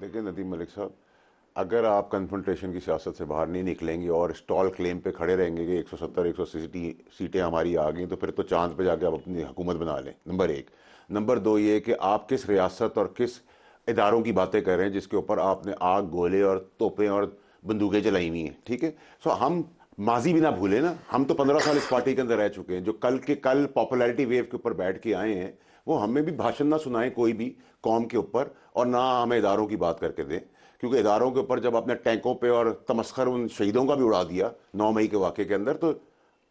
دیکھیں ندیم ملک صاحب، اگر آپ کنفرنٹیشن کی سیاست سے باہر نہیں نکلیں گے اور اسٹال کلیم پہ کھڑے رہیں گے کہ 170 180 سیٹیں ہماری آ گئیں، تو پھر تو چاند پہ جا کے آپ اپنی حکومت بنا لیں، نمبر ایک۔ نمبر دو یہ کہ آپ کس ریاست اور کس اداروں کی باتیں کر رہے ہیں جس کے اوپر آپ نے آگ، گولے اور توپیں اور بندوقیں چلائی ہوئی ہیں، ٹھیک ہے؟ ہم ماضی بھی نہ بھولیں نا، ہم تو 15 سال اس پارٹی کے اندر رہ چکے ہیں، جو کل کے کل پاپولیرٹی ویو کے اوپر بیٹھ کے آئے ہیں، وہ ہمیں بھی بھاشن نہ سنائیں کوئی بھی قوم کے اوپر، اور نہ ہمیں اداروں کی بات کر کے دیں، کیونکہ اداروں کے اوپر جب آپ نے ٹینکوں پہ اور تمسخر ان شہیدوں کا بھی اڑا دیا 9 مئی کے واقعے کے اندر، تو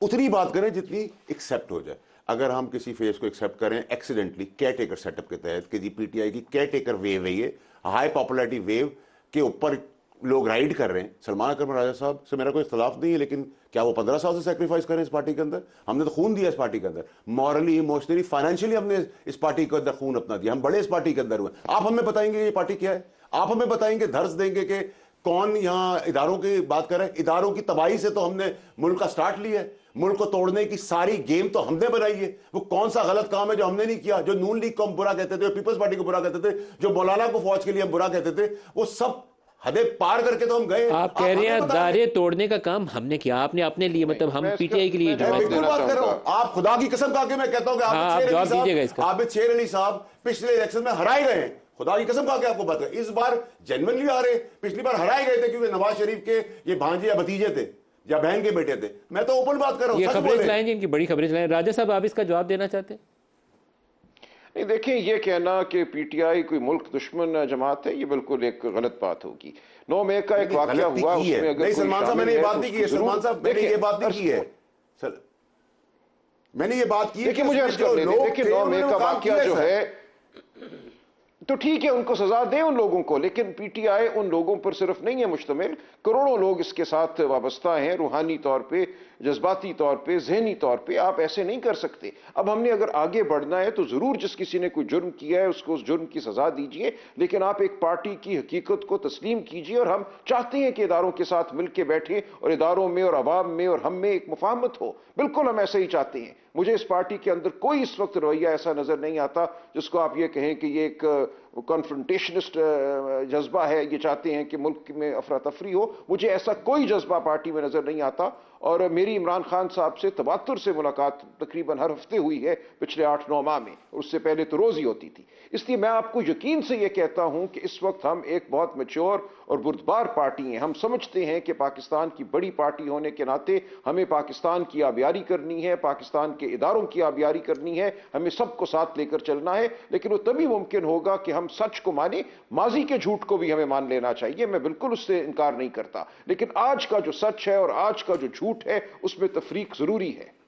اتنی بات کریں جتنی ایکسیپٹ ہو جائے۔ اگر ہم کسی فیس کو ایکسیپٹ کریں accidentally caretaker set up کے تحت کہ جی پی ٹی آئی کی کیئر ٹیکر ویو ہے، یہ ہائی پاپولیرٹی ویو کے اوپر لوگ رائڈ کر رہے ہیں، سلمان اکرم راجہ صاحب سے میرا کوئی اختلاف نہیں ہے، لیکن کیا وہ 15 سال سے سیکریفائس کریں اس پارٹی کے اندر؟ ہم نے تو خون دیا اس پارٹی کے اندر، مورلی، ایموشنلی، فائنینشلی ہم نے اس پارٹی کے اندر خون اپنا دیا، ہم بڑے اس پارٹی کے اندر ہوئے۔ آپ ہمیں بتائیں گے یہ پارٹی کیا ہے؟ آپ ہمیں بتائیں گے، درس دیں گے کہ کون یہاں اداروں کی بات کر رہے ہیں؟ اداروں کی تباہی سے تو ہم نے ملک کا سٹارٹ لیا ہے، ملک کو توڑنے کی ساری گیم تو ہم نے بنائی ہے۔ وہ کون سا غلط کام ہے جو ہم نے نہیں کیا؟ جو نون لیگ کو ہم برا کہتے تھے، پیپلز پارٹی کو برا کہتے تھے، جو مولانا کو فوج کے لیے ہم برا کہتے تھے، وہ سب حدیں پار کر کے تو ہم گئے۔ آپ کہہ رہے ہیں ادارے توڑنے کا کام ہم نے کیا، آپ نے اپنے لیے، مطلب ہم پی ٹی آئی کے لیے میں جماعت بالکل بات کر رہا ہوں، آپ خدا کی قسم کھا کے میں کہتا ہوں کہ ہاں آپ جواب دیجیے گا اس کا۔ عابد شیر علی صاحب پچھلے الیکشن میں ہرائے گئے ہیں، خدا کی قسم کھا کے آپ کو بات کر، اس بار جنونلی آ رہے، پچھلی بار ہرائے گئے تھے کیونکہ نواز شریف کے یہ بھانجے یا بھتیجے تھے یا بہن کے بیٹے تھے۔ میں تو اوپن بات کر رہا ہوں، یہ سچ خبریں بولیں۔ چلائیں جی، ان کی بڑی خبریں چلائیں۔ راجہ صاحب آپ اس کا جواب دینا چاہتے ہیں؟ نہیں دیکھیں، یہ کہنا کہ پی ٹی آئی کوئی ملک دشمن جماعت ہے، یہ بالکل ایک غلط بات ہوگی۔ 9 مئی کا ایک واقعہ غلطی ہوا، کی اس ہے میں اگر نہیں کوئی سلمان صاحب، میں نے شامل یہ ہے بات تو نہیں اس کی کو ہے ضرور سلمان صاحب، میں نے دیکھیں۔ یہ بات نہیں کی ہے، میں نے یہ بات کی ہے کہ دیکھیں مجھے اس میں عرض جو کر لینے، لوگ دیکھیں تھے 9 انہوں مئی نے کا وہ کام واقعہ کیا جو سر۔ ہے تو ٹھیک ہے، ان کو سزا دیں ان لوگوں کو، لیکن پی ٹی آئی ان لوگوں پر صرف نہیں ہے مشتمل، کروڑوں لوگ اس کے ساتھ وابستہ ہیں، روحانی طور پہ، جذباتی طور پہ، ذہنی طور پہ۔ آپ ایسے نہیں کر سکتے۔ اب ہم نے اگر آگے بڑھنا ہے تو ضرور جس کسی نے کوئی جرم کیا ہے اس کو اس جرم کی سزا دیجئے، لیکن آپ ایک پارٹی کی حقیقت کو تسلیم کیجئے، اور ہم چاہتے ہیں کہ اداروں کے ساتھ مل کے بیٹھیں اور اداروں میں اور عوام میں اور ہم میں ایک مفاہمت ہو۔ بالکل ہم ایسے ہی چاہتے ہیں۔ مجھے اس پارٹی کے اندر کوئی اس وقت رویہ ایسا نظر نہیں آتا جس کو آپ یہ کہیں کہ یہ ایک کنفرنٹیشنسٹ جذبہ ہے، یہ چاہتے ہیں کہ ملک میں افراتفری ہو۔ مجھے ایسا کوئی جذبہ پارٹی میں نظر نہیں آتا، اور میری عمران خان صاحب سے تواتر سے ملاقات تقریباً ہر ہفتے ہوئی ہے پچھلے 8-9 ماہ میں، اس سے پہلے تو روز ہی ہوتی تھی۔ اس لیے میں آپ کو یقین سے یہ کہتا ہوں کہ اس وقت ہم ایک بہت میچور اور بردبار پارٹی ہیں۔ ہم سمجھتے ہیں کہ پاکستان کی بڑی پارٹی ہونے کے ناطے ہمیں پاکستان کی آبیاری کرنی ہے، پاکستان کے اداروں کی آبیاری کرنی ہے، ہمیں سب کو ساتھ لے کر چلنا ہے، لیکن وہ تبھی ممکن ہوگا کہ ہم سچ کو مانیں۔ ماضی کے جھوٹ کو بھی ہمیں مان لینا چاہیے، میں بالکل اس سے انکار نہیں کرتا، لیکن آج کا جو سچ ہے اور آج کا جو جھوٹ ہے اس میں تفریق ضروری ہے۔